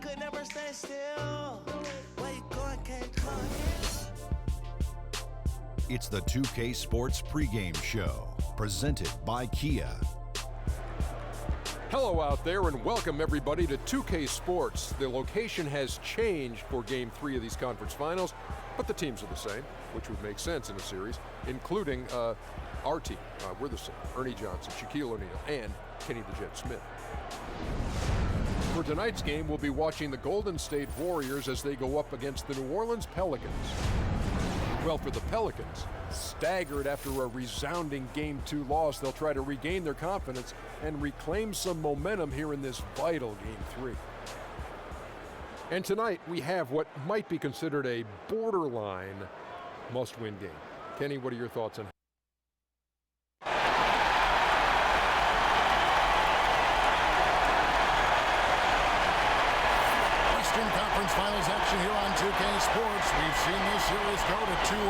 Could never stay still. Where you going, can't come. It's the 2K Sports pregame show, presented by Kia. Hello out there, and welcome everybody to 2K Sports. The location has changed for Game 3 of these conference finals, but the teams are the same, which would make sense in a series, including our team. We're the same. Ernie Johnson, Shaquille O'Neal, and Kenny the Jet Smith. For tonight's game, we'll be watching the Golden State Warriors as they go up against the New Orleans Pelicans. Well, for the Pelicans, staggered after a resounding Game 2 loss, they'll try to regain their confidence and reclaim some momentum here in this vital Game 3. And tonight, we have what might be considered a borderline must-win game. Kenny, what are your thoughts on Finals action here on 2K Sports. We've seen this series go to 2-0.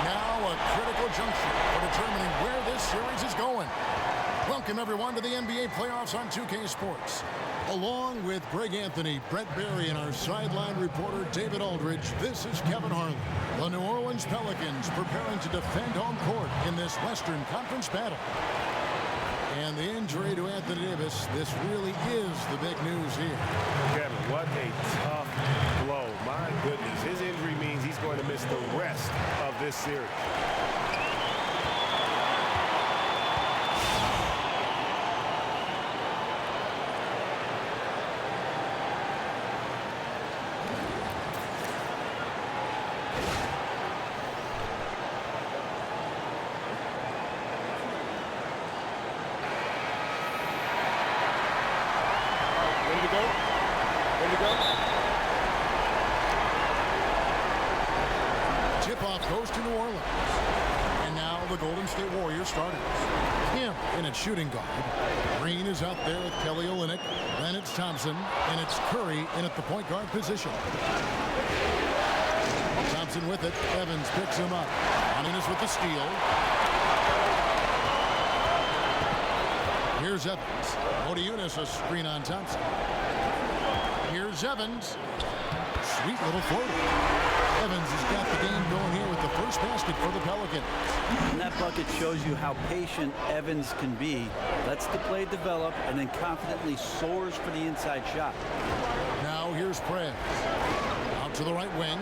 Now a critical juncture for determining where this series is going. Welcome everyone to the NBA playoffs on 2K Sports. Along with Greg Anthony, Brett Barry, and our sideline reporter David Aldridge, this is Kevin Harlan. The New Orleans Pelicans preparing to defend home court in this Western Conference battle. And the injury to Anthony Davis, this really is the big news here. Kevin, what a tough blow. My goodness, his injury means he's going to miss the rest of this series. Tip-off goes to New Orleans. And now the Golden State Warriors starters. Kim in at shooting guard. Green is out there with Kelly Olynyk. Then it's Thompson. And it's Curry in at the point guard position. Thompson with it. Evans picks him up. Giannis with the steal. Here's Evans. Giannis a screen on Thompson. Here's Evans. Sweet little floater. Evans has got the game going here with the first basket for the Pelicans. And that bucket shows you how patient Evans can be. Lets the play develop and then confidently soars for the inside shot. Now here's Prez. Out to the right wing.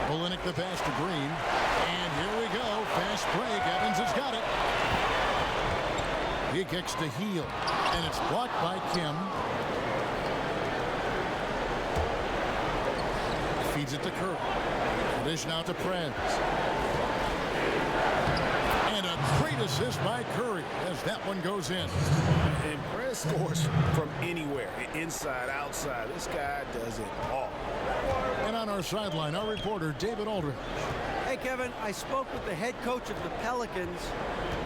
Olynyk the pass to Green. And here we go. Fast break. Evans has got it. He kicks to Heel. And it's blocked by Kim. Feeds it to Curry. Dish now to Prez. And a great assist by Curry as that one goes in. And Prez scores from anywhere, inside, outside. This guy does it all. And on our sideline, our reporter David Aldridge. Hey, Kevin, I spoke with the head coach of the Pelicans.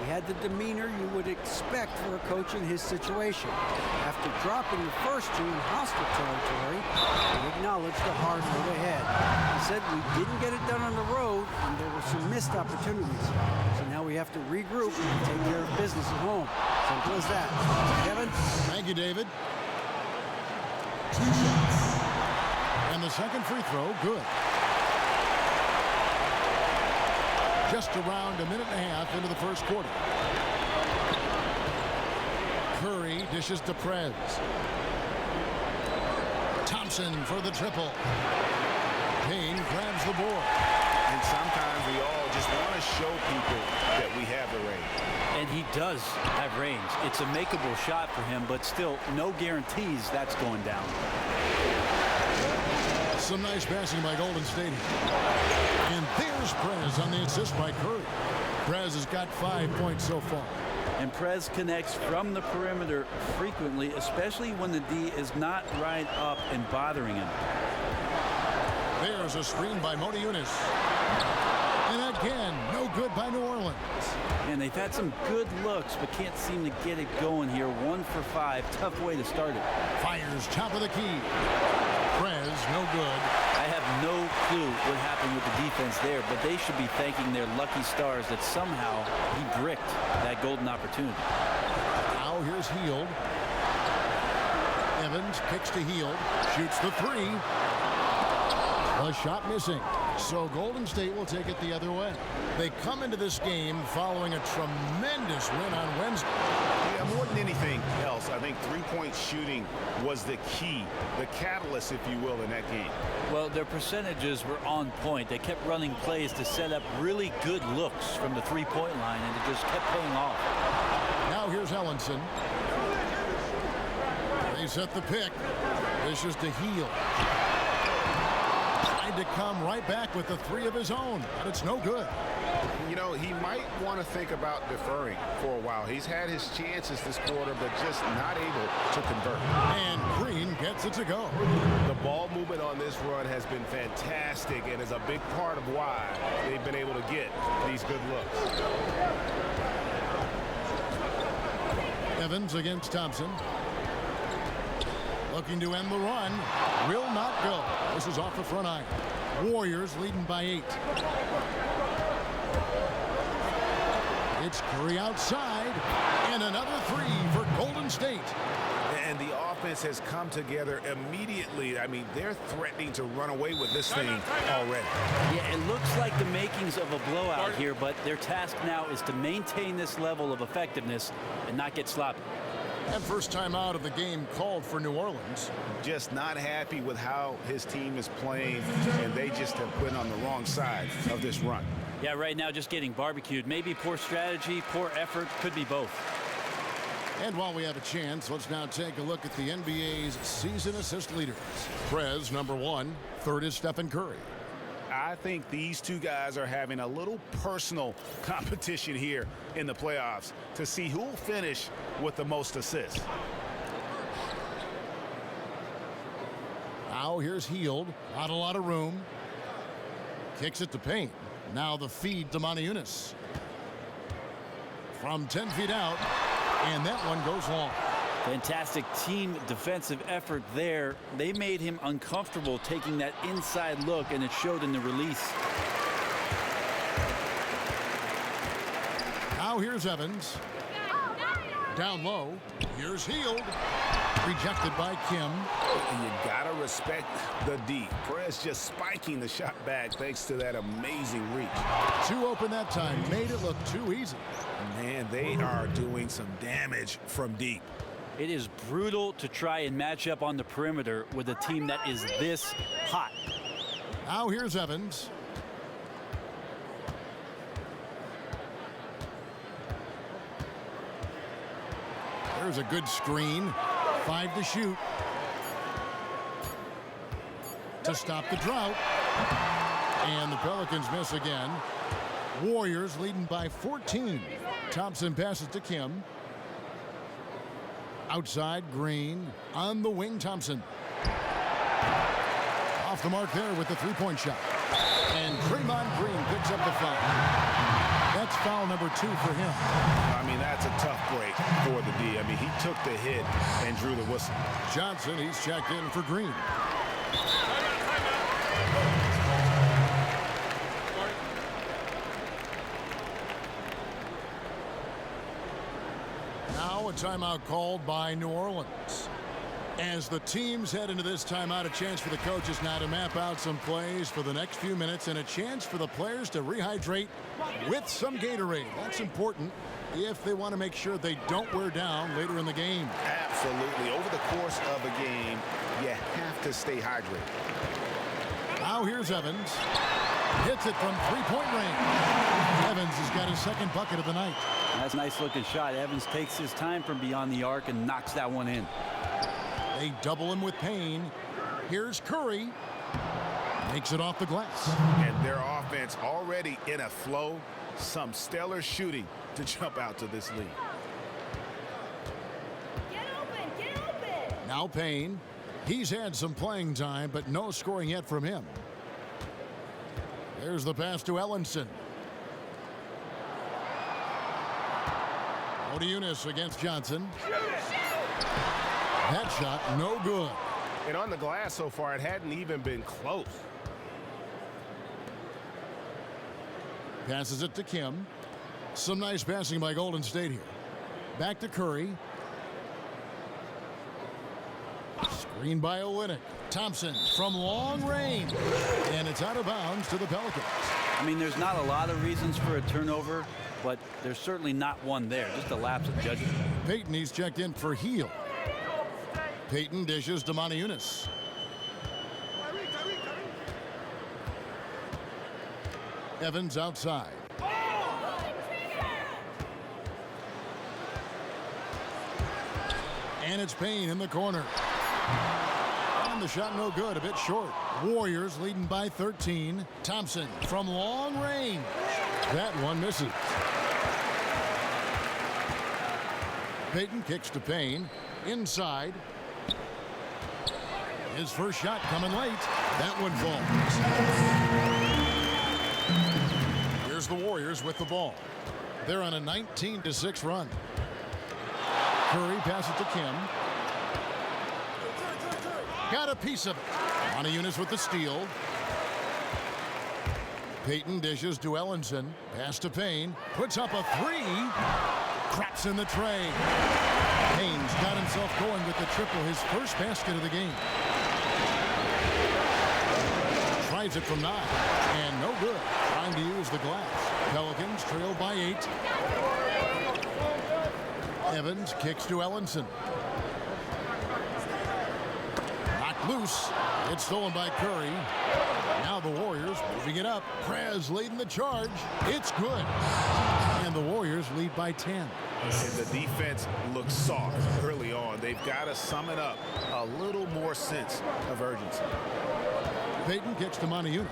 He had the demeanor you would expect for a coach in his situation. After dropping the first two in hostile territory, he acknowledged the hard road ahead. He said we didn't get it done on the road, and there were some missed opportunities. So now we have to regroup and take care of business at home. Simple as that. Kevin? Thank you, David. And the second free throw, good. Just around a minute and a half into the first quarter. Curry dishes to Prez. Thompson for the triple. Payne grabs the board. And sometimes we all just want to show people that we have the range. And he does have range. It's a makeable shot for him, but still no guarantees that's going down. Some nice passing by Golden State. And there's Prez on the assist by Curry. Prez has got 5 points so far. And Prez connects from the perimeter frequently, especially when the D is not right up and bothering him. There's a screen by Giannis. And again, no good by New Orleans. And they've had some good looks, but can't seem to get it going here. 1 for 5. Tough way to start it. Fires top of the key. Prez, no good. I have no clue what happened with the defense there, but they should be thanking their lucky stars that somehow he bricked that golden opportunity. Now here's Hield. Evans kicks to Hield, shoots the three. The shot missing. So Golden State will take it the other way. They come into this game following a tremendous win on Wednesday. Yeah, more than anything else, I think three-point shooting was the key, the catalyst, if you will, in that game. Well, their percentages were on point. They kept running plays to set up really good looks from the three-point line, and it just kept paying off. Now here's Ellenson. They set the pick. This is to Hield. To come right back with the three of his own, but it's no good. You know, he might want to think about deferring for a while. He's had his chances this quarter, but just not able to convert. And Green gets it to go. The ball movement on this run has been fantastic and is a big part of why they've been able to get these good looks. Evans against Thompson. Looking to end the run. Will not go. This is off the front iron. Warriors leading by 8. It's Curry outside. And another three for Golden State. And the offense has come together immediately. I mean, they're threatening to run away with this thing already. Yeah, it looks like the makings of a blowout here, but their task now is to maintain this level of effectiveness and not get sloppy. And first time out of the game called for New Orleans. Just not happy with how his team is playing, and they just have been on the wrong side of this run. Yeah, right now just getting barbecued. Maybe poor strategy, poor effort, could be both. And while we have a chance, let's now take a look at the NBA's season assist leaders. Prez, number 1. Third is Stephen Curry. I think these two guys are having a little personal competition here in the playoffs to see who will finish with the most assists. Now here's Hield. Not a lot of room. Kicks it to Payne. Now the feed to Moniunas. From 10 feet out. And that one goes long. Fantastic team defensive effort there. They made him uncomfortable taking that inside look, and it showed in the release. Now here's Evans. Down low. Here's Hield. Rejected by Kim. And you gotta respect the D. Prez just spiking the shot back thanks to that amazing reach. Too open that time. Made it look too easy. Man, they are doing some damage from deep. It is brutal to try and match up on the perimeter with a team that is this hot. Now here's Evans. There's a good screen. 5 to shoot. To stop the drought. And the Pelicans miss again. Warriors leading by 14. Thompson passes to Kim. Outside, Green. On the wing, Thompson. Off the mark there with the three-point shot. And Draymond Green picks up the foul. That's foul number 2 for him. I mean, that's a tough break for the D. I mean, he took the hit and drew the whistle. Johnson, he's checked in for Green. Now a timeout called by New Orleans. As the teams head into this timeout, a chance for the coaches now to map out some plays for the next few minutes and a chance for the players to rehydrate with some Gatorade. That's important if they want to make sure they don't wear down later in the game. Absolutely. Over the course of a game, you have to stay hydrated. Now here's Evans. Hits it from three-point range. Evans has got his second bucket of the night. That's a nice looking shot. Evans takes his time from beyond the arc and knocks that one in. They double him with Payne. Here's Curry. Makes it off the glass. And their offense already in a flow. Some stellar shooting to jump out to this lead. Get open, get open. Now Payne. He's had some playing time, but no scoring yet from him. There's the pass to Ellenson. Moniunas against Johnson. That shot, no good. And on the glass so far, it hadn't even been close. Passes it to Kim. Some nice passing by Golden State here. Back to Curry. Screen by Olynyk. Thompson from long range. And it's out of bounds to the Pelicans. I mean, there's not a lot of reasons for a turnover, but there's certainly not one there. Just a lapse of judgment. Payton, he's checked in for Heel. Payton dishes to Moniunas. Evans outside. And it's Payne in the corner. And the shot no good, a bit short. Warriors leading by 13. Thompson from long range. That one misses. Payton kicks to Payne. Inside. His first shot coming late. That one falls. Here's the Warriors with the ball. They're on a 19-6 run. Curry passes to Kim. Got a piece of it. Moniunas with the steal. Payton dishes to Ellenson. Pass to Payne. Puts up a three. Craps in the tray. Payne's got himself going with the triple, his first basket of the game. Tries it from 9. And no good. Trying to use the glass. Pelicans trail by 8. Evans kicks to Ellenson. Knocked loose. It's stolen by Curry. Now the Warriors moving it up. Prez leading the charge. It's good. And the Warriors lead by 10. And the defense looks soft early on. They've got to sum it up. A little more sense of urgency. Payton kicks to Moniunas.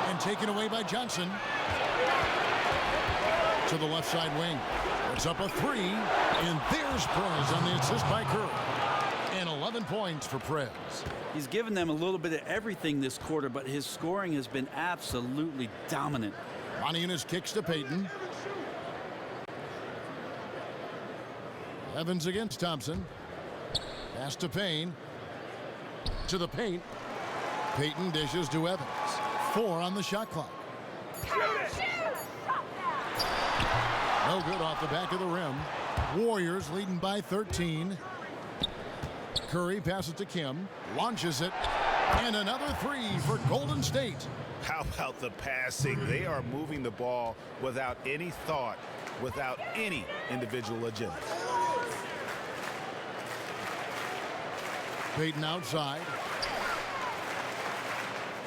And taken away by Johnson. To the left side wing. It's up a 3. And there's Prez on the assist by Curry. And 11 points for Prez. He's given them a little bit of everything this quarter, but his scoring has been absolutely dominant. Moniunas kicks to Payton. Evans against Thompson. Pass to Payne. To the paint. Payton dishes to Evans. 4 on the shot clock. No good off the back of the rim. Warriors leading by 13. Curry passes to Kim. Launches it. And another 3 for Golden State. How about the passing? They are moving the ball without any thought, without any individual agenda. Payton outside.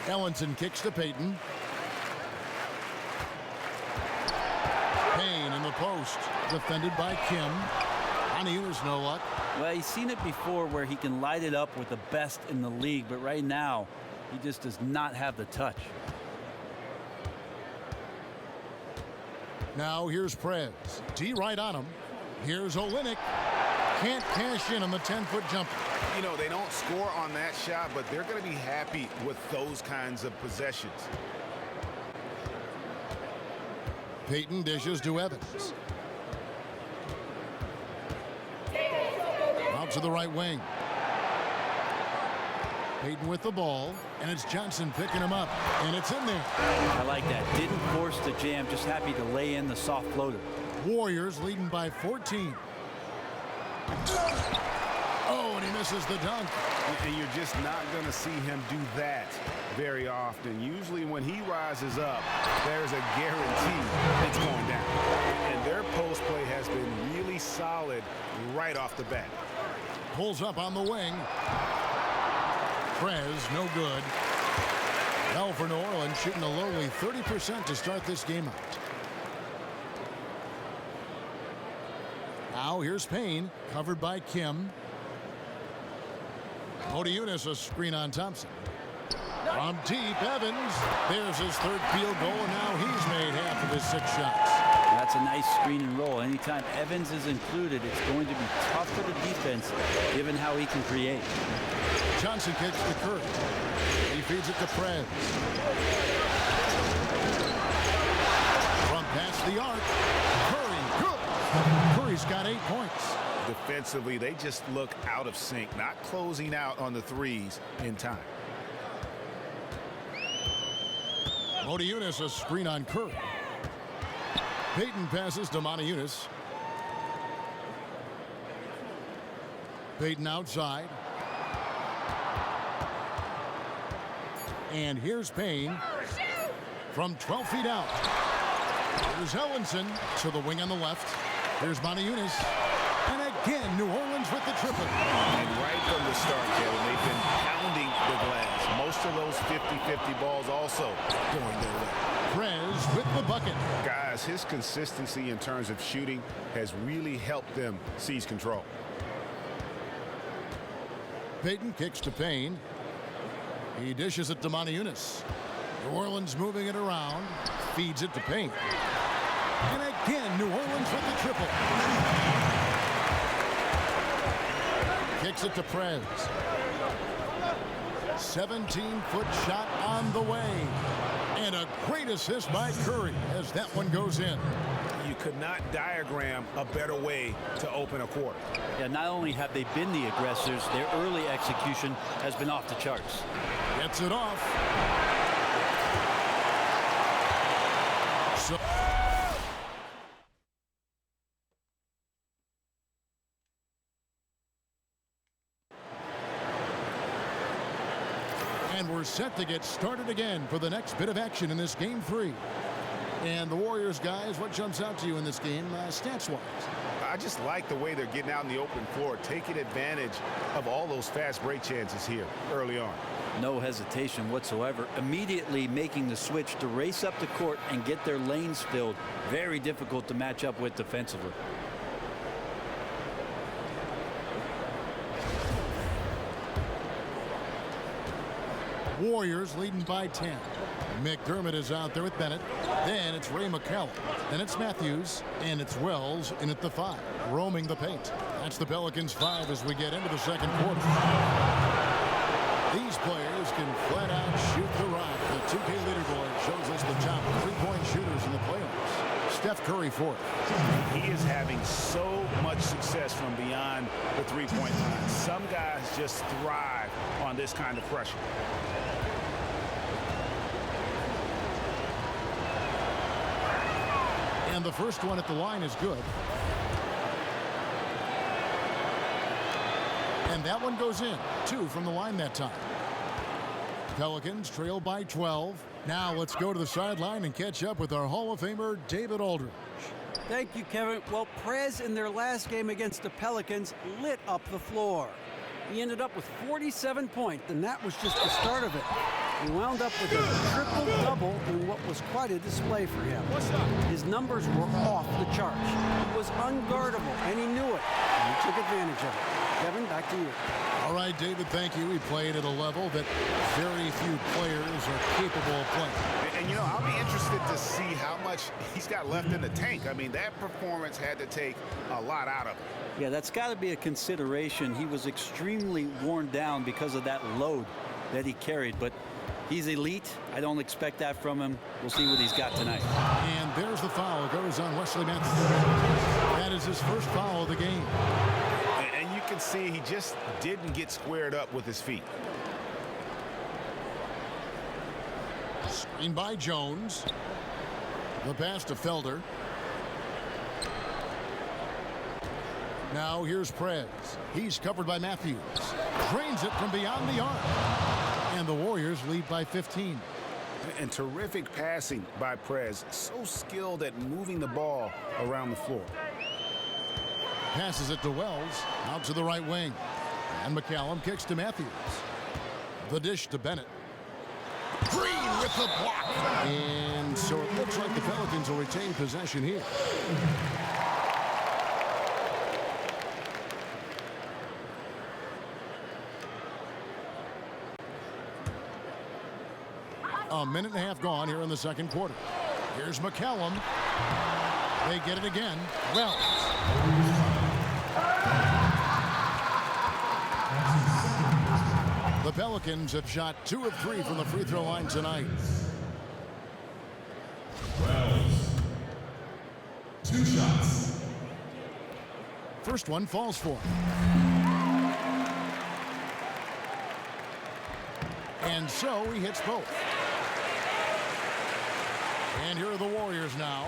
Ellenson kicks to Payton. Payne in the post. Defended by Kim. Moniunas no luck. Well, he's seen it before where he can light it up with the best in the league, but right now, he just does not have the touch. Now here's Prez. T right on him. Here's Olynyk. Can't cash in on the 10-foot jumper. You know, they don't score on that shot, but they're going to be happy with those kinds of possessions. Payton dishes to Evans. Out to the right wing. Payton with the ball, and it's Johnson picking him up, and it's in there. I like that. Didn't force the jam, just happy to lay in the soft floater. Warriors leading by 14. Oh, and he misses the dunk. And you're just not going to see him do that very often. Usually when he rises up, there's a guarantee it's going down. And their post play has been really solid right off the bat. Pulls up on the wing. Prez, no good. Now for New Orleans, shooting a lowly 30% to start this game out. Now here's Payne, covered by Kim. Moniunas a screen on Thompson. From deep, Evans. There's his third field goal, and now he's made half of his 6 shots. That's a nice screen and roll. Anytime Evans is included, it's going to be tough for the defense, given how he can create. Johnson kicks to Curry. He feeds it to Prez. From past the arc. Curry, good. Curry's got 8 points. Defensively, they just look out of sync, not closing out on the threes in time. Moniunas a screen on Curry. Payton passes to Moniunas. Payton outside. And here's Payne from 12 feet out. Here's Ellenson to the wing on the left. Here's Moniunas. And again, New Orleans with the triple. And right from the start, Kevin, they've been pounding the glass. Most of those 50-50 balls also going their way. Prez with the bucket. Guys, his consistency in terms of shooting has really helped them seize control. Payton kicks to Payne. He dishes it to Moniunas. New Orleans moving it around. Feeds it to Payne. And again, New Orleans with the triple. Kicks it to Prez. 17-foot shot on the way. And a great assist by Curry as that one goes in. You could not diagram a better way to open a quarter. Yeah, not only have they been the aggressors, their early execution has been off the charts. Gets it off. So and we're set to get started again for the next bit of action in this game 3. And the Warriors, guys, what jumps out to you in this game, stats-wise? I just like the way they're getting out in the open floor, taking advantage of all those fast break chances here early on. No hesitation whatsoever. Immediately making the switch to race up the court and get their lanes filled. Very difficult to match up with defensively. Warriors leading by 10. McDermott is out there with Bennett. Then it's Ray McCallum. Then it's Matthews. And it's Wells in at the 5. Roaming the paint. That's the Pelicans 5 as we get into the second quarter. These players can flat out shoot the rock. The 2K leaderboard shows us the top 3-point shooters in the playoffs. Steph Curry fourth. He is having so much success from beyond the three-point line. Some guys just thrive on this kind of pressure. And the first one at the line is good. And that one goes in. 2 from the line that time. Pelicans trail by 12. Now let's go to the sideline and catch up with our Hall of Famer, David Aldridge. Thank you, Kevin. Well, Prez in their last game against the Pelicans lit up the floor. He ended up with 47 points, and that was just the start of it. He wound up with a triple-double in what was quite a display for him. His numbers were off the charts. He was unguardable, and he knew it, and he took advantage of it. Kevin, back to you. All right, David, thank you. He played at a level that very few players are capable of playing. And, you know, I'll be interested to see how much he's got left in the tank. I mean, that performance had to take a lot out of him. Yeah, that's got to be a consideration. He was extremely worn down because of that load that he carried. But he's elite. I don't expect that from him. We'll see what he's got tonight. And there's the foul. It goes on Wesley Matthews. That is his first foul of the game. And you can see he just didn't get squared up with his feet. Screen by Jones. The pass to Felder. Now here's Prez. He's covered by Matthews. Drains it from beyond the arc. And the Warriors lead by 15. And terrific passing by Prez. So skilled at moving the ball around the floor. Passes it to Wells. Out to the right wing. And McCallum kicks to Matthews. The dish to Bennett. Green with the block. And so it looks like the Pelicans will retain possession here. A minute and a half gone here in the second quarter. Here's McCallum. They get it again. Wells. The Pelicans have shot 2 of 3 from the free throw line tonight. Wells. 2 shots. First one falls for him. And so he hits both. And here are the Warriors now.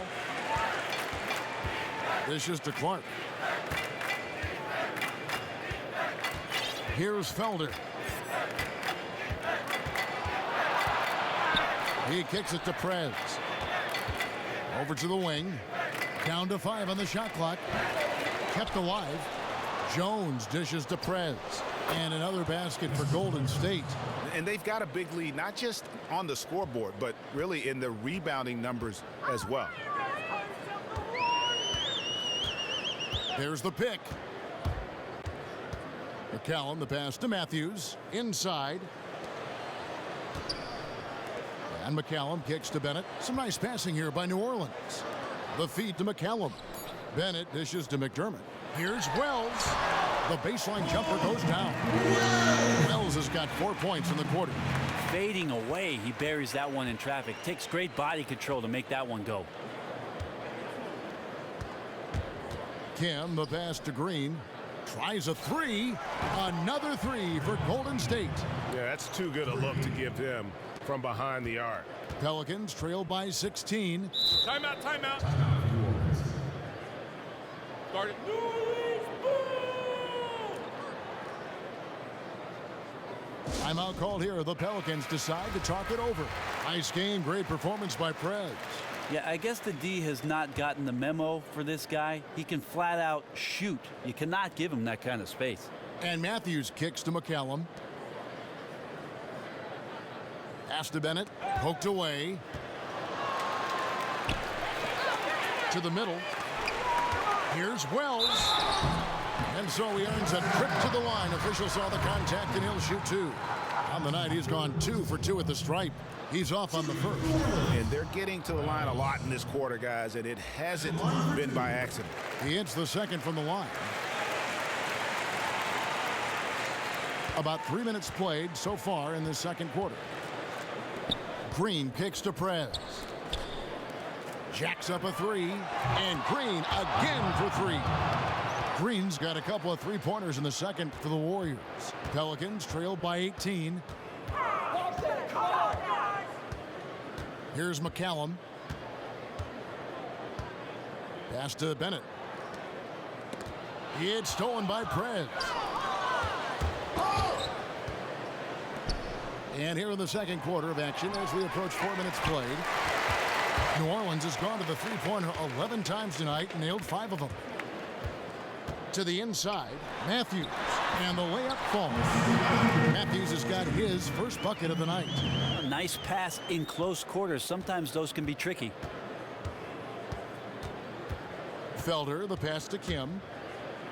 This is to Clark. Here's Felder. He kicks it to Prez. Over to the wing. Down to 5 on the shot clock. Kept alive. Jones dishes to Prez. And another basket for Golden State. And they've got a big lead, not just on the scoreboard, but really in the rebounding numbers as well. There's the pick. McCallum, the pass to Matthews. Inside. And McCallum kicks to Bennett. Some nice passing here by New Orleans. The feed to McCallum. Bennett dishes to McDermott. Here's Wells. The baseline jumper goes down. Wells has got 4 points in the quarter. Fading away, he buries that one in traffic. Takes great body control to make that one go. Kim, the pass to Green. Tries a three. Another three for Golden State. Yeah, that's too good a look to give him from behind the arc. Pelicans trail by 16. Timeout, timeout. Started. Timeout called here. The Pelicans decide to talk it over. Nice game. Great performance by Prez. Yeah, I guess the D has not gotten the memo for this guy. He can flat out shoot. You cannot give him that kind of space. And Matthews kicks to McCallum. Pass to Bennett. Poked away. To the middle. Here's Wells. And so he earns a trip to the line. Officials saw the contact and he'll shoot 2. On the night, he's gone 2 for 2 at the stripe. He's off on the first. And they're getting to the line a lot in this quarter, guys, and it hasn't been by accident. He hits the second from the line. About 3 minutes played so far in the second quarter. Green kicks to Prez. Jacks up a 3. And Green again for 3. Green's got a couple of three-pointers in the second for the Warriors. Pelicans trail by 18. Here's McCallum. Pass to Bennett. It's stolen by Prez. And here in the second quarter of action as we approach 4 minutes played. New Orleans has gone to the three-pointer 11 times tonight and nailed 5 of them. To the inside, Matthews, and the layup falls. Matthews has got his first bucket of the night. A nice pass in close quarters. Sometimes those can be tricky. Felder, the pass to Kim.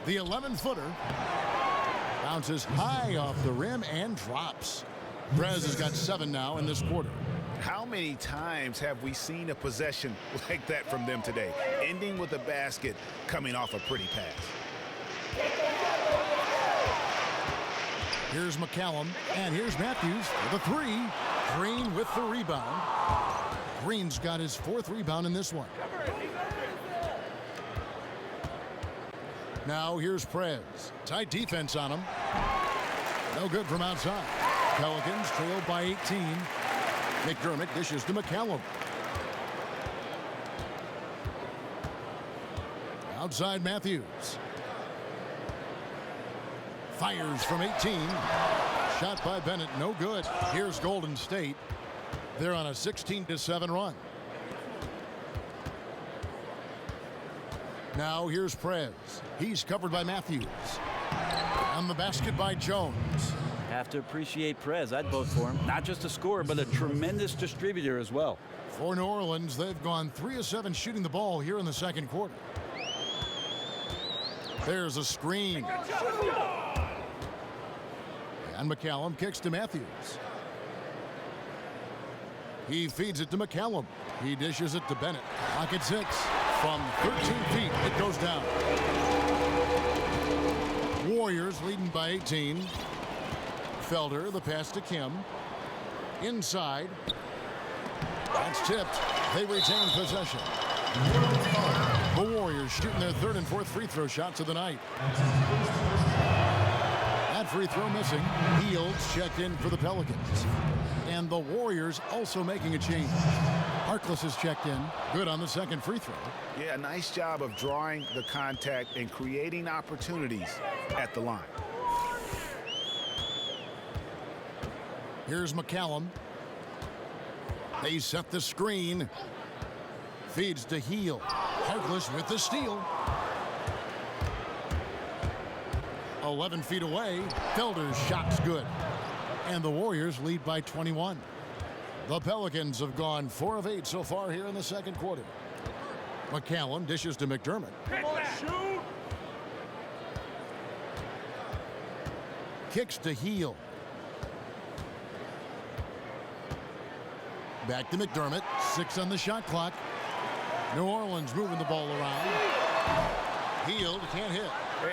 The 11-footer bounces high off the rim and drops. Prez has got 7 now in this quarter. How many times have we seen a possession like that from them today, ending with a basket coming off a pretty pass? Here's McCallum, and here's Matthews for the 3. Green with the rebound. Green's got his 4th rebound in this one. Now here's Prez. Tight defense on him. No good from outside. Pelicans trail by 18. McDermott dishes to McCallum. Outside Matthews. Fires from 18. Shot by Bennett, no good. Here's Golden State. They're on a 16-7 run. Now here's Prez. He's covered by Matthews. On the basket by Jones. Have to appreciate Prez. I'd vote for him. Not just a scorer, but a tremendous distributor as well. For New Orleans, they've gone 3 of 7 shooting the ball here in the second quarter. There's a screen. And McCallum kicks to Matthews. He feeds it to McCallum. He dishes it to Bennett. Pocket 6. From 13 feet, it goes down. Warriors leading by 18. Felder, the pass to Kim. Inside. That's tipped. They retain possession. The Warriors shooting their 3rd and 4th free throw shots of the night. That free throw missing. Fields checked in for the Pelicans. And the Warriors also making a change. Harkless has checked in. Good on the second free throw. Yeah, nice job of drawing the contact and creating opportunities at the line. Here's McCallum. They set the screen. Feeds to Heel. Harkless with the steal. 11 feet away. Felder's shot's good. And the Warriors lead by 21. The Pelicans have gone 4 of 8 so far here in the second quarter. McCallum dishes to McDermott. Kicks to Heel. Back to McDermott. 6 on the shot clock. New Orleans moving the ball around. Heel can't hit.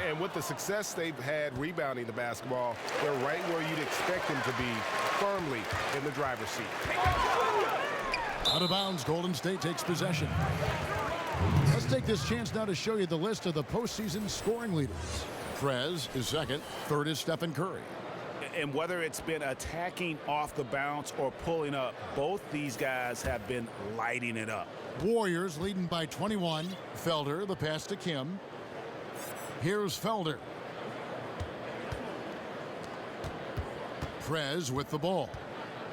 And with the success they've had rebounding the basketball, they're right where you'd expect them to be, firmly in the driver's seat. Out of bounds, Golden State takes possession. Let's take this chance now to show you the list of the postseason scoring leaders. Prez is second. Third is Stephen Curry. And whether it's been attacking off the bounce or pulling up, both these guys have been lighting it up. Warriors leading by 21. Felder, the pass to Kim. Here's Felder. Prez with the ball.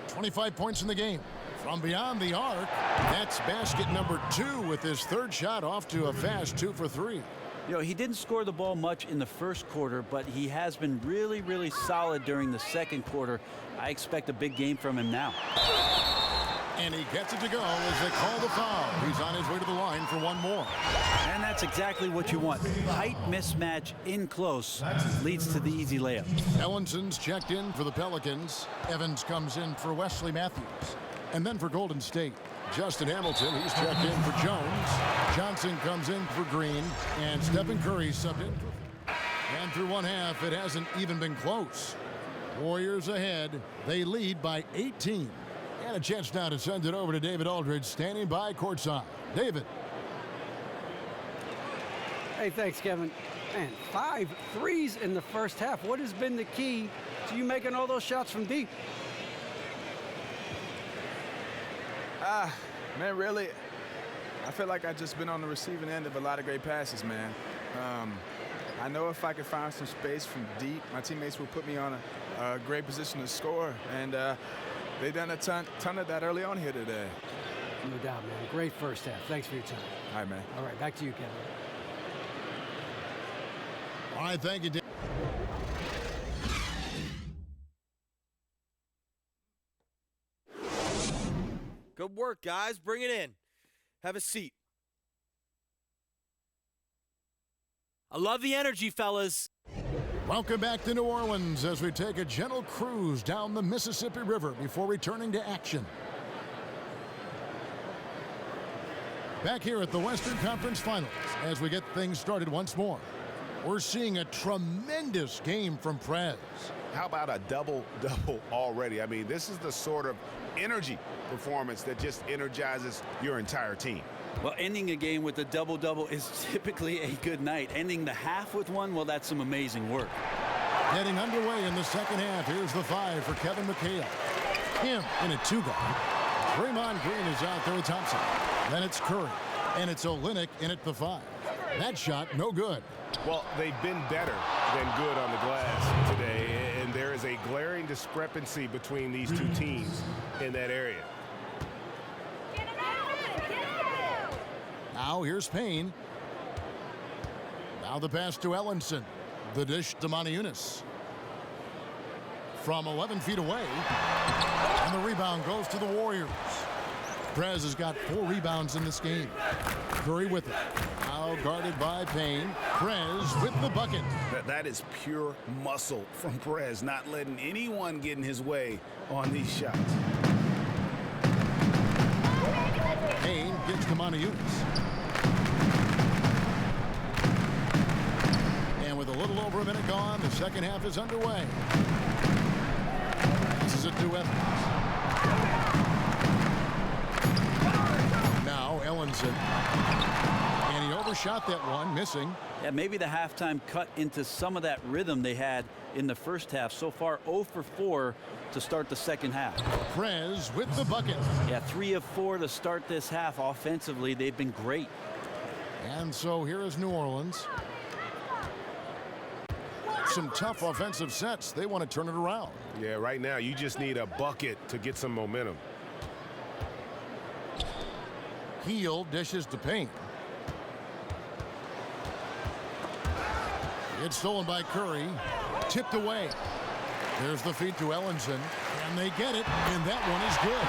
25 points in the game. From beyond the arc, that's basket number 2 with his third shot off to a fast 2 for 3. You know, he didn't score the ball much in the first quarter, but he has been really, really solid during the second quarter. I expect a big game from him now. And he gets it to go as they call the foul. He's on his way to the line for one more. And that's exactly what you want. Height mismatch in close leads to the easy layup. Ellinson's checked in for the Pelicans. Evans comes in for Wesley Matthews. And then for Golden State, Justin Hamilton, he's checked in for Jones. Johnson comes in for Green. And Stephen Curry subbed in. And through one half, it hasn't even been close. Warriors ahead. They lead by 18. And a chance now to send it over to David Aldridge, standing by courtside. David. Hey, thanks, Kevin. Man, 5 threes in the first half. What has been the key to you making all those shots from deep? Man, really, I feel like I've just been on the receiving end of a lot of great passes, man. I know if I could find some space from deep, my teammates will put me on a great position to score. And they've done a ton of that early on here today. No doubt, man. Great first half. Thanks for your time. All right, man. All right, back to you, Kevin. All right, thank you, David. Good work, guys. Bring it in. Have a seat. I love the energy, fellas. Welcome back to New Orleans as we take a gentle cruise down the Mississippi River before returning to action. Back here at the Western Conference Finals as we get things started once more. We're seeing a tremendous game from Prez. How about a double-double already? I mean, this is the sort of energy performance that just energizes your entire team. Well, ending a game with a double-double is typically a good night. Ending the half with one, well, that's some amazing work. Getting underway in the second half. Here's the 5 for Kevin McHale. Him in a 2-guard. Draymond Green is out there with Thompson. Then it's Curry. And it's Olynyk in at the 5. That shot, no good. Well, they've been better than good on the glass today, and there is a glaring discrepancy between these two teams in that area. Now here's Payne. Now the pass to Ellenson. The dish to Moniunas. From 11 feet away. And the rebound goes to the Warriors. Prez has got 4 rebounds in this game. Curry with it. Now guarded by Payne. Prez with the bucket. That is pure muscle from Prez, not letting anyone get in his way on these shots. Payne gets to Moniunas. And with a little over a minute gone, the second half is underway. This is it to Evans. Now Ellenson. And he overshot that one, missing. Yeah, maybe the halftime cut into some of that rhythm they had in the first half. So far, 0 for 4 to start the second half. Prez with the bucket. Yeah, 3 of 4 to start this half. Offensively, they've been great. And so here is New Orleans. Some tough offensive sets. They want to turn it around. Yeah, right now you just need a bucket to get some momentum. Heel dishes to Payne. It's stolen by Curry. Tipped away. There's the feed to Ellenson. And they get it, and that one is good.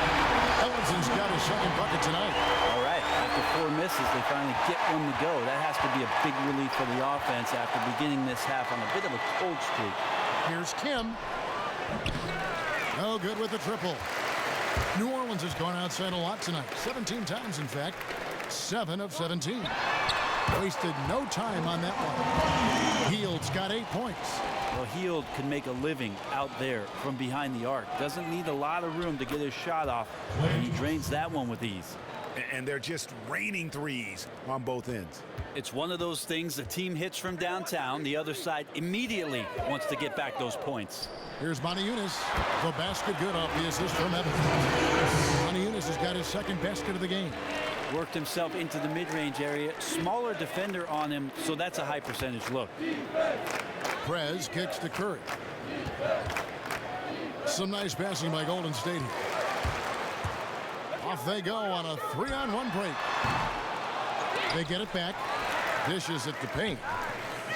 Ellenson's got his second bucket tonight. All right, after 4 misses, they finally get one to go. That has to be a big relief for the offense after beginning this half on a bit of a cold streak. Here's Kim. No good with the triple. New Orleans has gone outside a lot tonight. 17 times, in fact. 7 of 17. Wasted no time on that one. Hield's got 8 points. Well, Hield can make a living out there from behind the arc. Doesn't need a lot of room to get his shot off. And he drains that one with ease. And they're just raining threes on both ends. It's one of those things the team hits from downtown. The other side immediately wants to get back those points. Here's Moniunas. The basket good off the assist from Evans. Moniunas has got his second basket of the game. Worked himself into the mid-range area. Smaller defender on him, so that's a high percentage look. Prez kicks to Curry. Some nice passing by Golden State. Off they go on a 3-on-1 break. They get it back. Dishes it to Payne.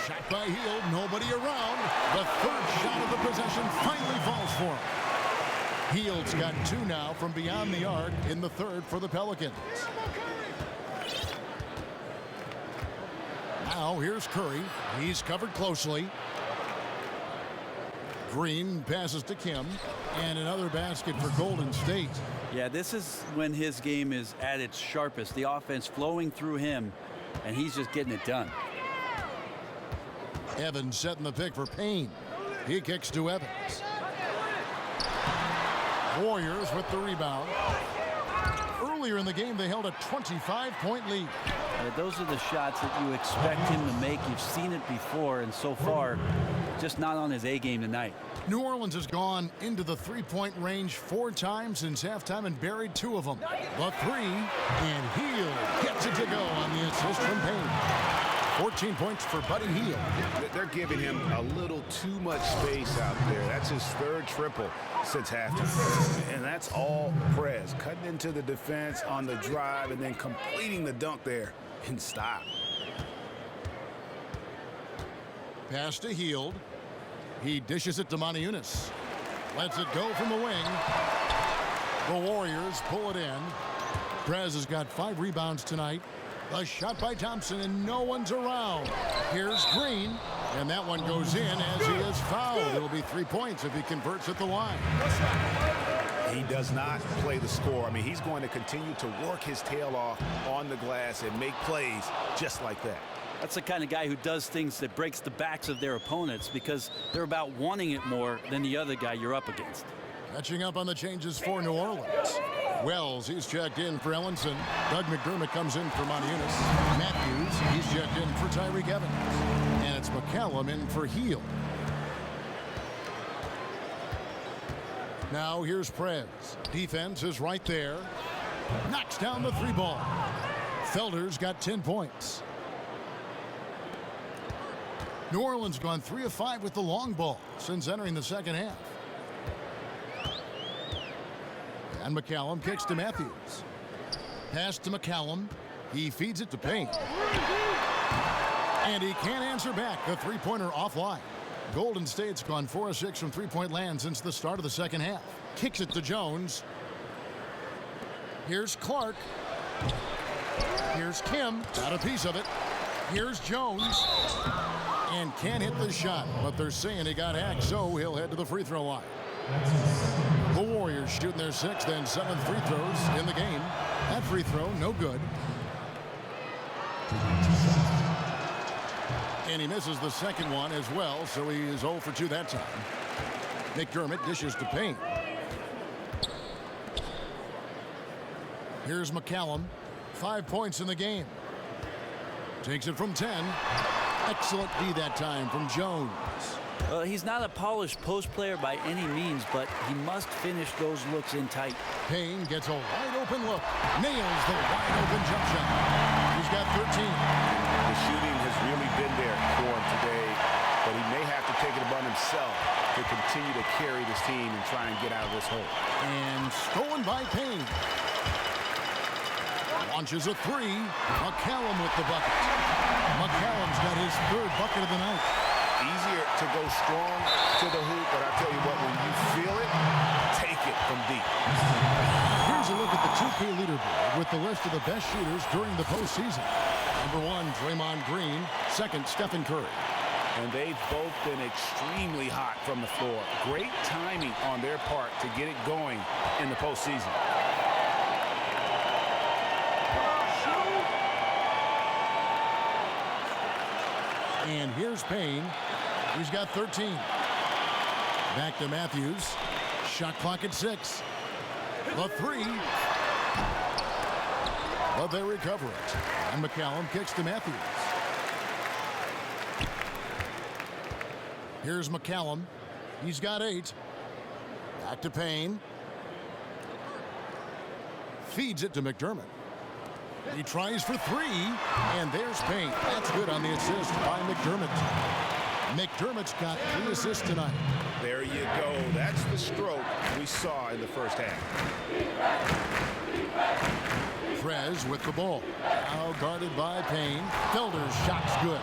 Shot by Hield. Nobody around. The third shot of the possession finally falls for him. Hield's got 2 now from beyond the arc in the third for the Pelicans. Now here's Curry. He's covered closely. Green passes to Kim. And another basket for Golden State. Yeah, this is when his game is at its sharpest. The offense flowing through him, and he's just getting it done. Evans setting the pick for Payne. He kicks to Evans. Warriors with the rebound. Earlier in the game, they held a 25-point lead. Those are the shots that you expect him to make. You've seen it before, and so far, just not on his A game tonight. New Orleans has gone into the three-point range 4 times since halftime and buried 2 of them. The 3, and Hield gets it to go on the assist from Payne. 14 points for Buddy Hield. They're giving him a little too much space out there. That's his 3rd triple since halftime. And that's all Prez, cutting into the defense on the drive and then completing the dunk there in style. Pass to Hield. He dishes it to Moniunas. Lets it go from the wing. The Warriors pull it in. Prez has got 5 rebounds tonight. A shot by Thompson, and no one's around. Here's Green, and that one goes in as he is fouled. It'll be 3 points if he converts at the line. He does not play the score. I mean, he's going to continue to work his tail off on the glass and make plays just like that. That's the kind of guy who does things that breaks the backs of their opponents because they're about wanting it more than the other guy you're up against. Catching up on the changes for New Orleans. Wells, he's checked in for Ellenson. Doug McDermott comes in for Moniunas. Matthews, he's checked in for Tyreke Evans. And it's McCallum in for Hield. Now here's Prez. Defense is right there. Knocks down the 3 ball. Felder's got 10 points. New Orleans gone 3 of 5 with the long ball since entering the second half. And McCallum kicks to Matthews. Pass to McCallum. He feeds it to Payne. And he can't answer back. The 3-pointer offline. Golden State's gone 4 of 6 from 3-point land since the start of the second half. Kicks it to Jones. Here's Clark. Here's Kim. Got a piece of it. Here's Jones. And can't hit the shot, but they're saying he got hacked, so he'll head to the free throw line. The Warriors shooting their 6th and 7th free throws in the game. That free throw, no good. And he misses the second one as well, so he is 0 for 2 that time. McDermott dishes to Payne. Here's McCallum. 5 points in the game. Takes it from 10. Excellent D that time from Jones. Well, he's not a polished post player by any means, but he must finish those looks in tight. Payne gets a wide open look. Nails the wide open jump shot. He's got 13. The shooting has really been there for him today, but he may have to take it upon himself to continue to carry this team and try and get out of this hole. And stolen by Payne. Launches a three. McCallum with the bucket. McCallum's got his third bucket of the night. Easier to go strong to the hoop, but I tell you what, when you feel it, take it from deep. Here's a look at the 2K leaderboard with the list of the best shooters during the postseason. Number 1, Draymond Green. Second, Stephen Curry. And they've both been extremely hot from the floor. Great timing on their part to get it going in the postseason. And here's Payne. He's got 13. Back to Matthews. Shot clock at 6. The three. But they recover it. And McCallum kicks to Matthews. Here's McCallum. He's got 8. Back to Payne. Feeds it to McDermott. He tries for 3, and there's Payne. That's good on the assist by McDermott. McDermott's got 3 assists tonight. There you go. That's the stroke we saw in the first half. Prez with the ball. Now guarded by Payne. Felder's shot's good.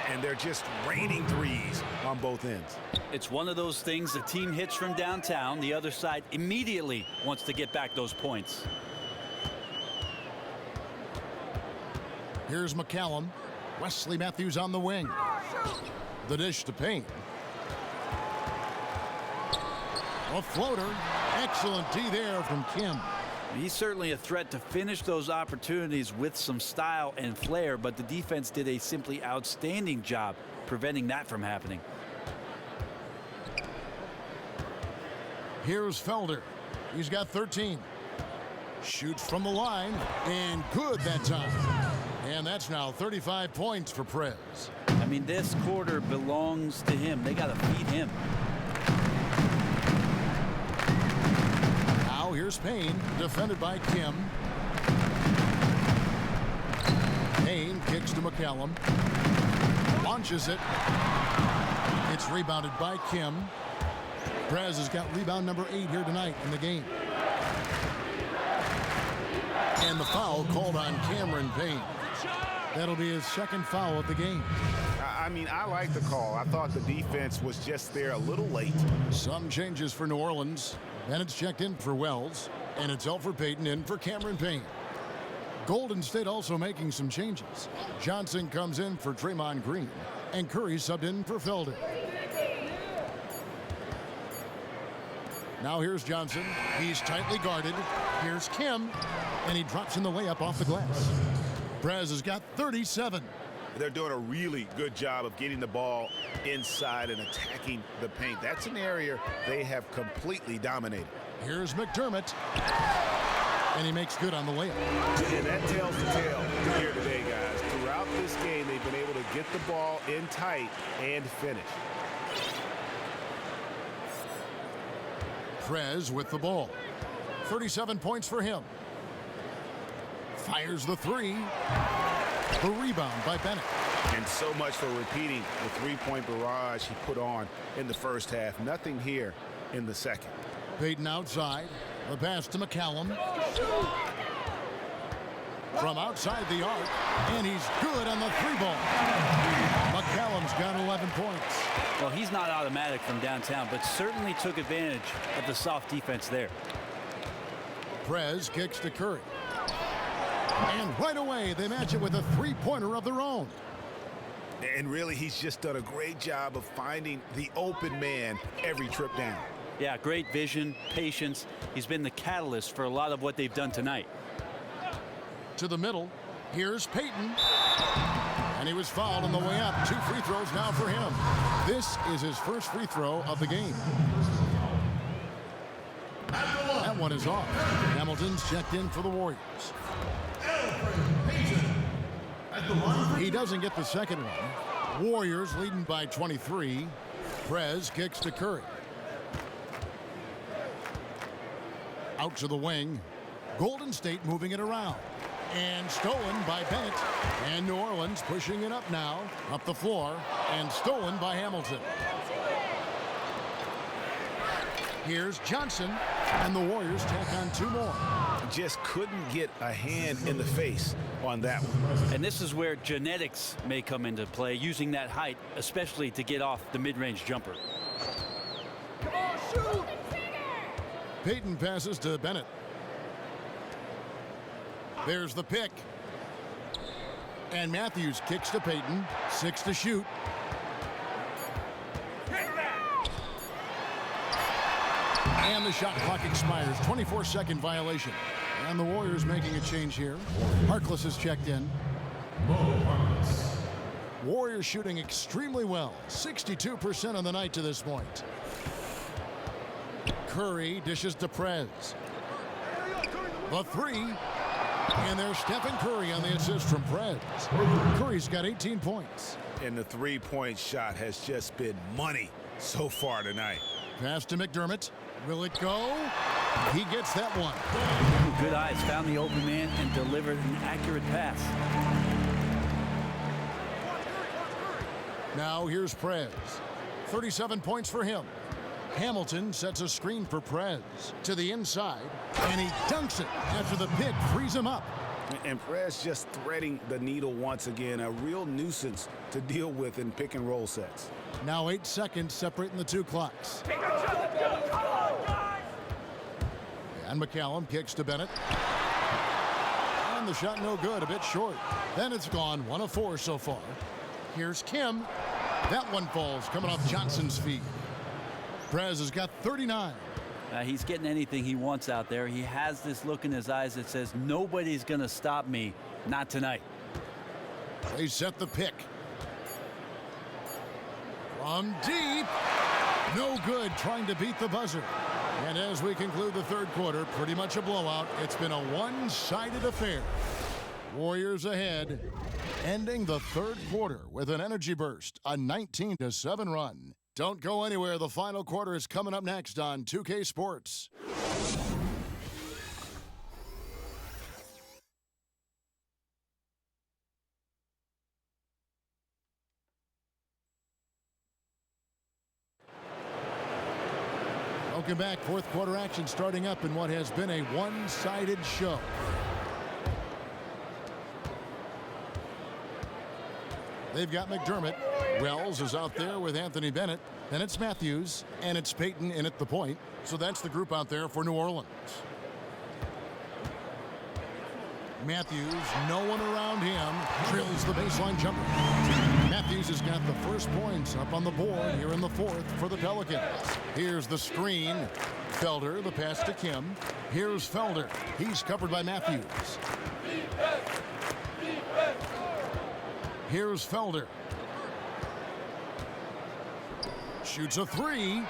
And they're just raining threes on both ends. It's one of those things, the team hits from downtown. The other side immediately wants to get back those points. Here's McCallum. Wesley Matthews on the wing. The dish to Payne. A floater. Excellent D there from Kim. He's certainly a threat to finish those opportunities with some style and flair, but the defense did a simply outstanding job preventing that from happening. Here's Felder. He's got 13. Shoots from the line, and good that time. And that's now 35 points for Prez. I mean, this quarter belongs to him. They got to feed him. Now here's Payne, defended by Kim. Payne kicks to McCallum. Launches it. It's rebounded by Kim. Prez has got rebound number 8 here tonight in the game. And the foul called on Cameron Payne. That'll be his second foul of the game. I mean, I like the call. I thought the defense was just there a little late. Some changes for New Orleans. Bennett's checked in for Wells, and it's Elfrid Payton in for Cameron Payne. Golden State also making some changes. Johnson comes in for Draymond Green, and Curry subbed in for Felder. Now here's Johnson. He's tightly guarded. Here's Kim, and he drops in the layup off the glass. Prez has got 37. They're doing a really good job of getting the ball inside and attacking the paint. That's an area they have completely dominated. Here's McDermott, and he makes good on the layup. And that tells the tale here today, guys. Throughout this game, they've been able to get the ball in tight and finish. Prez with the ball. 37 points for him. Fires the 3. The rebound by Bennett. And so much for repeating the three-point barrage he put on in the first half. Nothing here in the second. Payton outside. The pass to McCallum. From outside the arc. And he's good on the 3-ball. McCallum's got 11 points. Well, he's not automatic from downtown, but certainly took advantage of the soft defense there. Prez kicks to Curry. And right away, they match it with a 3-pointer of their own. And really, he's just done a great job of finding the open man every trip down. Yeah, great vision, patience. He's been the catalyst for a lot of what they've done tonight. To the middle. Here's Payton. And he was fouled on the way up. 2 free throws now for him. This is his first free throw of the game. That one is off. Hamilton's checked in for the Warriors. He doesn't get the second one. Warriors leading by 23. Prez kicks to Curry. Out to the wing. Golden State moving it around. And stolen by Bennett. And New Orleans pushing it up now. Up the floor. And stolen by Hamilton. Here's Johnson. And the Warriors tack on 2 more. just couldn't get a hand in the face on that one. And this is where genetics may come into play, using that height, especially to get off the mid-range jumper. Come on, shoot! Peyton passes to Bennett. There's the pick. And Matthews kicks to Peyton. 6 to shoot. And the shot clock expires. 24-second violation. And the Warriors making a change here. Harkless has checked in. Warriors shooting extremely well. 62% on the night to this point. Curry dishes to Prez. The three. And there's Stephen Curry on the assist from Prez. Curry's got 18 points. And the three-point shot has just been money so far tonight. Pass to McDermott. Will it go? He gets that one. Good eyes, found the open man and delivered an accurate pass. Now here's Prez. 37 points for him. Hamilton sets a screen for Prez to the inside, and he dunks it after the pick frees him up. And Prez just threading the needle once again, a real nuisance to deal with in pick and roll sets. Now 8 seconds separating the two clocks. And McCallum kicks to Bennett. And the shot no good, a bit short. Then it's gone, 1 of 4 so far. Here's Kim. That one falls, coming off Johnson's feet. Prez has got 39. He's getting anything he wants out there. He has this look in his eyes that says, nobody's going to stop me, not tonight. They set the pick. From deep. No good, trying to beat the buzzer. And as we conclude the third quarter, pretty much a blowout. It's been a one-sided affair. Warriors ahead, ending the third quarter with an energy burst, a 19-7 run. Don't go anywhere. The final quarter is coming up next on 2K Sports. Welcome back. Fourth quarter action starting up in what has been a one-sided show. They've got McDermott. Wells is out there with Anthony Bennett. Then it's Matthews, and it's Peyton in at the point. So that's the group out there for New Orleans. Matthews, no one around him, drills the baseline jumper. Matthews has got the first points up on the board here in the fourth for the Pelicans. Here's the screen. Felder, the pass to Kim. Here's Felder. He's covered by Matthews. Here's Felder. Shoots a three,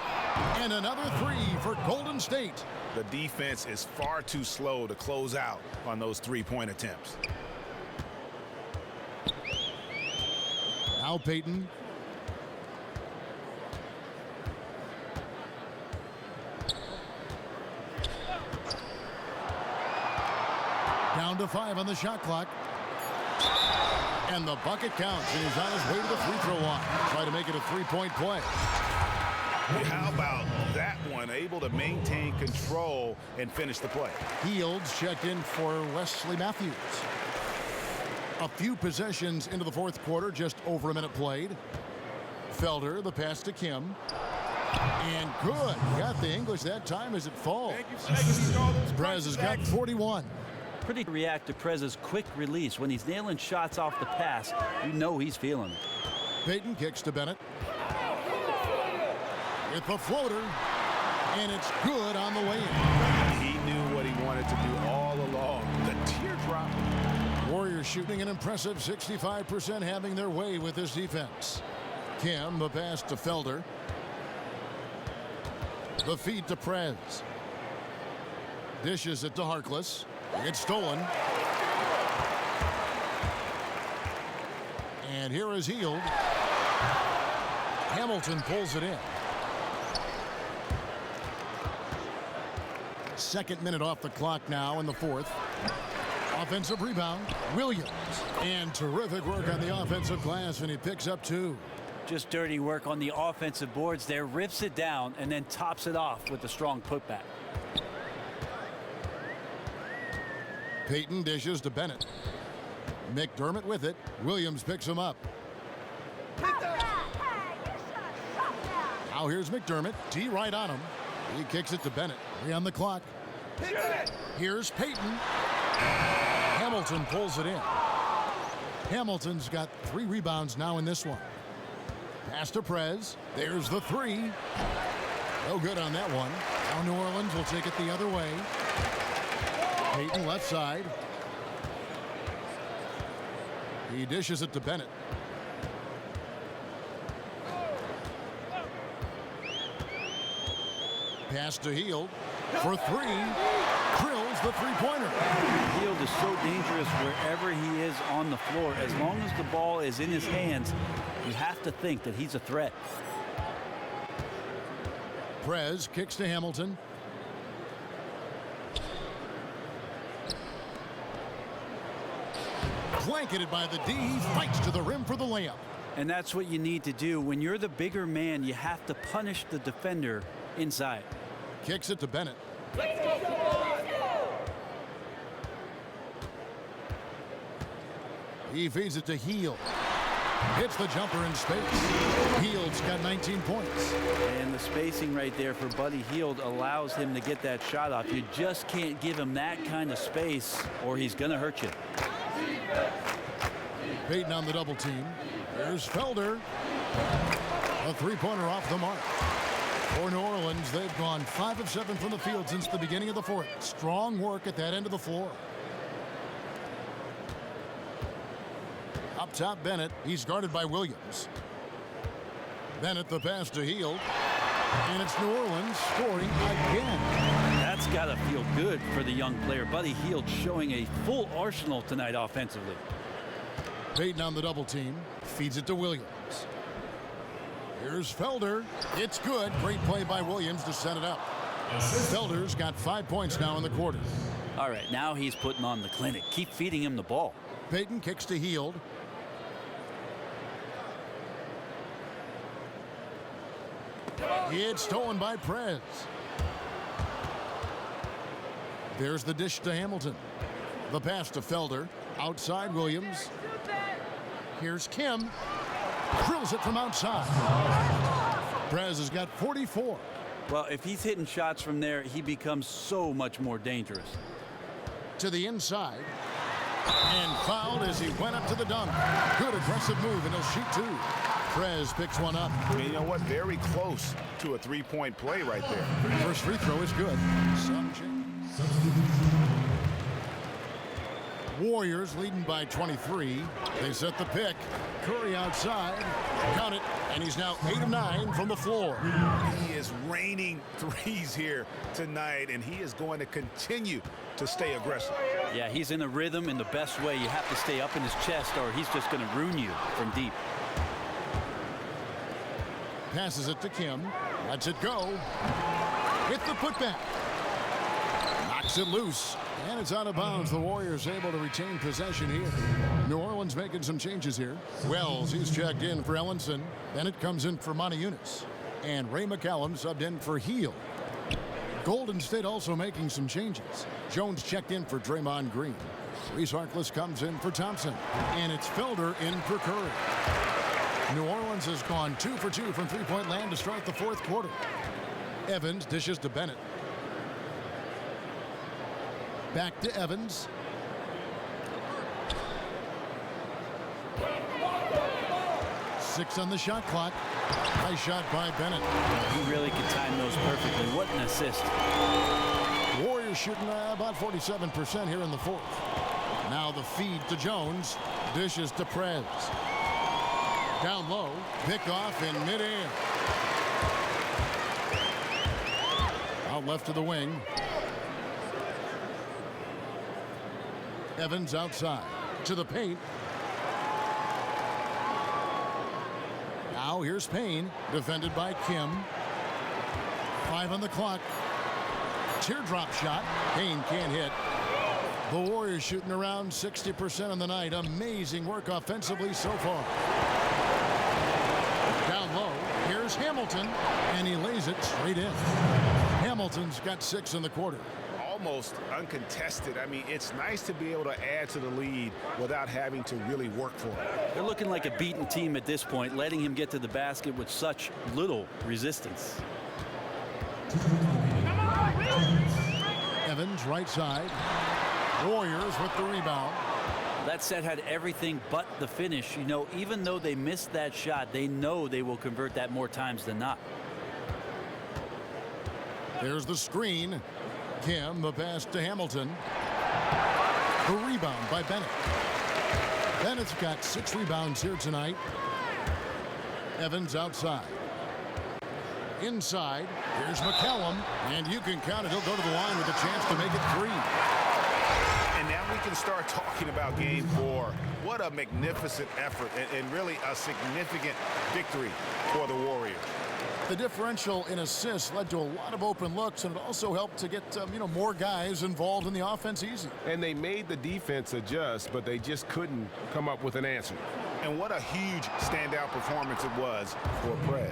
and another three for Golden State. The defense is far too slow to close out on those three-point attempts. Now Peyton. Down to 5 on the shot clock. And the bucket counts, and he's on his way to the free throw line. Try to make it a three-point play. How about that one? Able to maintain control and finish the play. Fields checked in for Wesley Matthews. A few possessions into the fourth quarter, just over a minute played. Felder, the pass to Kim. And good. Got the English that time as it falls. Prez has got 41. Pretty react to Prez's quick release. When he's nailing shots off the pass, you know he's feeling it. Peyton kicks to Bennett. With the floater. And it's good on the way in. He knew what he wanted to do all along. The teardrop. Warriors shooting an impressive 65%, having their way with this defense. Kim, the pass to Felder. The feed to Prez. Dishes it to Harkless. It's stolen. And here is Hield. Hamilton pulls it in. Second minute off the clock now in the fourth. Offensive rebound. Williams. And terrific work on the offensive glass, and he picks up 2. Just dirty work on the offensive boards there. Rips it down and then tops it off with a strong putback. Payton dishes to Bennett. McDermott with it. Williams picks him up. Now here's McDermott. D right on him. He kicks it to Bennett. 3 on the clock. Here's Payton. Hamilton pulls it in. Hamilton's got 3 rebounds now in this one. Pass to Prez. There's the 3. No good on that one. Now New Orleans will take it the other way. Payton left side. He dishes it to Bennett. Pass to Hield for 3. Drills the three-pointer. Hield is so dangerous wherever he is on the floor. As long as the ball is in his hands, you have to think that he's a threat. Prez kicks to Hamilton. Blanketed by the D. He fights to the rim for the layup. And that's what you need to do. When you're the bigger man, you have to punish the defender inside. Kicks it to Bennett. He feeds it to Hield. Hits the jumper in space. Hield's got 19 points. And the spacing right there for Buddy Hield allows him to get that shot off. You just can't give him that kind of space or he's going to hurt you. Payton on the double team. There's Felder. A three-pointer off the mark. For New Orleans, they've gone 5 of 7 from the field since the beginning of the fourth. Strong work at that end of the floor. Up top, Bennett. He's guarded by Williams. Bennett the pass to Hield. And it's New Orleans scoring again. That's got to feel good for the young player. Buddy Hield showing a full arsenal tonight offensively. Payton on the double team. Feeds it to Williams. Here's Felder. It's good. Great play by Williams to set it up. Felder's got 5 points now in the quarter. All right, now he's putting on the clinic. Keep feeding him the ball. Payton kicks to Hield. It's stolen by Prez. There's the dish to Hamilton. The pass to Felder. Outside Williams. Here's Kim. Drills it from outside. Prez has got 44. Well, if he's hitting shots from there, he becomes so much more dangerous. To the inside. And fouled as he went up to the dunk. Good aggressive move, and he'll shoot 2. Prez picks one up. I mean, you know what? Very close to a three-point play right there. First free throw is good. Warriors leading by 23. They set the pick. Curry outside. Count it. And he's now 8 of 9 from the floor. He is raining threes here tonight, and he is going to continue to stay aggressive. Yeah, he's in a rhythm in the best way. You have to stay up in his chest or he's just going to ruin you from deep. Passes it to Kim. Lets it go. Hit the putback. Knocks it loose. And it's out of bounds. The Warriors able to retain possession here. New Orleans making some changes here. Wells, he's checked in for Ellenson. Bennett comes in for Monty Eunice. And Ray McCallum subbed in for Hield. Golden State also making some changes. Jones checked in for Draymond Green. Reese Harkless comes in for Thompson. And it's Felder in for Curry. New Orleans has gone 2 for 2 from three-point land to start the fourth quarter. Evans dishes to Bennett. Back to Evans. Six on the shot clock. Nice shot by Bennett. He really could time those perfectly. What an assist. Warriors shooting about 47% here in the fourth. Now the feed to Jones. Dishes to Prez. Down low. Picked off in midair. Out left to the wing. Evans outside to the paint. Now here's Payne, defended by Kim. 5 on the clock. Teardrop shot. Payne can't hit. The Warriors shooting around 60% on the night. Amazing work offensively so far. Down low. Here's Hamilton, and he lays it straight in. Hamilton's got 6 in the quarter. almost uncontested. I mean, it's nice to be able to add to the lead without having to really work for it. They're looking like a beaten team at this point, letting him get to the basket with such little resistance. Evans, right side. Warriors with the rebound. That set had everything but the finish. You know, even though they missed that shot, they know they will convert that more times than not. There's the screen. Kim, the pass to Hamilton. The rebound by Bennett. Bennett's got 6 rebounds here tonight. Evans outside. Inside, here's McCallum, and you can count it. He'll go to the line with a chance to make it 3. And now we can start talking about game 4. What a magnificent effort and really a significant victory for the Warriors. The differential in assists led to a lot of open looks, and it also helped to get more guys involved in the offense easy. And they made the defense adjust, but they just couldn't come up with an answer. And what a huge standout performance it was for Prez.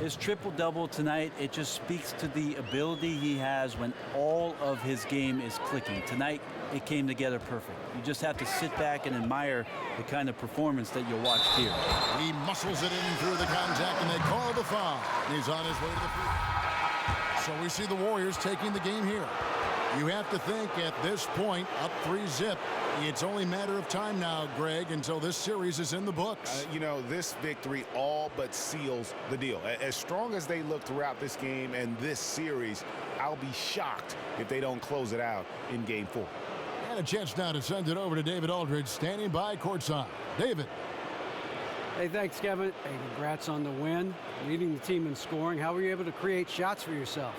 His triple-double tonight, it just speaks to the ability he has when all of his game is clicking. Tonight, it came together perfect. You just have to sit back and admire the kind of performance that you'll watch here. He muscles it in through the contact, and they call the foul. He's on his way to the free. So we see the Warriors taking the game here. You have to think at this point, up 3-zip. It's only a matter of time now, Greg, until this series is in the books. This victory all but seals the deal. As strong as they look throughout this game and this series, I'll be shocked if they don't close it out in game 4. And a chance now to send it over to David Aldridge, standing by courtside. David. Hey, thanks, Kevin. Hey, congrats on the win, leading the team in scoring. How were you able to create shots for yourself?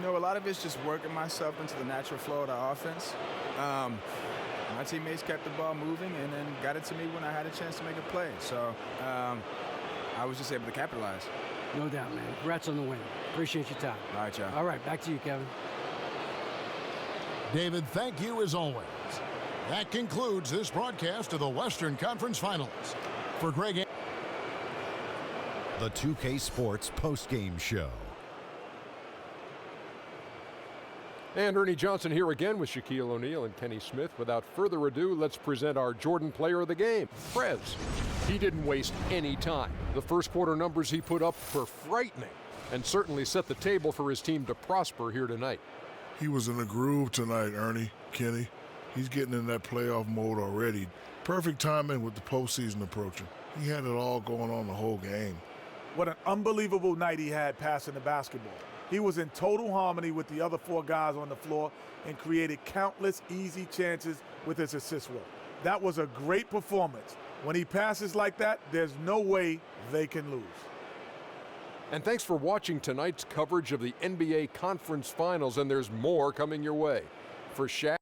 A lot of it's just working myself into the natural flow of the offense. My teammates kept the ball moving and then got it to me when I had a chance to make a play. So I was just able to capitalize. No doubt, man. Congrats on the win. Appreciate your time. All right, y'all. All right, back to you, Kevin. David, thank you as always. That concludes this broadcast of the Western Conference Finals. For Greg, The 2K Sports postgame show. And Ernie Johnson here again with Shaquille O'Neal and Kenny Smith. Without further ado, let's present our Jordan player of the game, Prez. He didn't waste any time. The first quarter numbers he put up were frightening and certainly set the table for his team to prosper here tonight. He was in a groove tonight, Ernie, Kenny. He's getting in that playoff mode already. Perfect timing with the postseason approaching. He had it all going on the whole game. What an unbelievable night he had passing the basketball. He was in total harmony with the other 4 guys on the floor and created countless easy chances with his assist work. That was a great performance. When he passes like that, there's no way they can lose. And thanks for watching tonight's coverage of the NBA Conference Finals, and there's more coming your way. For Shaq.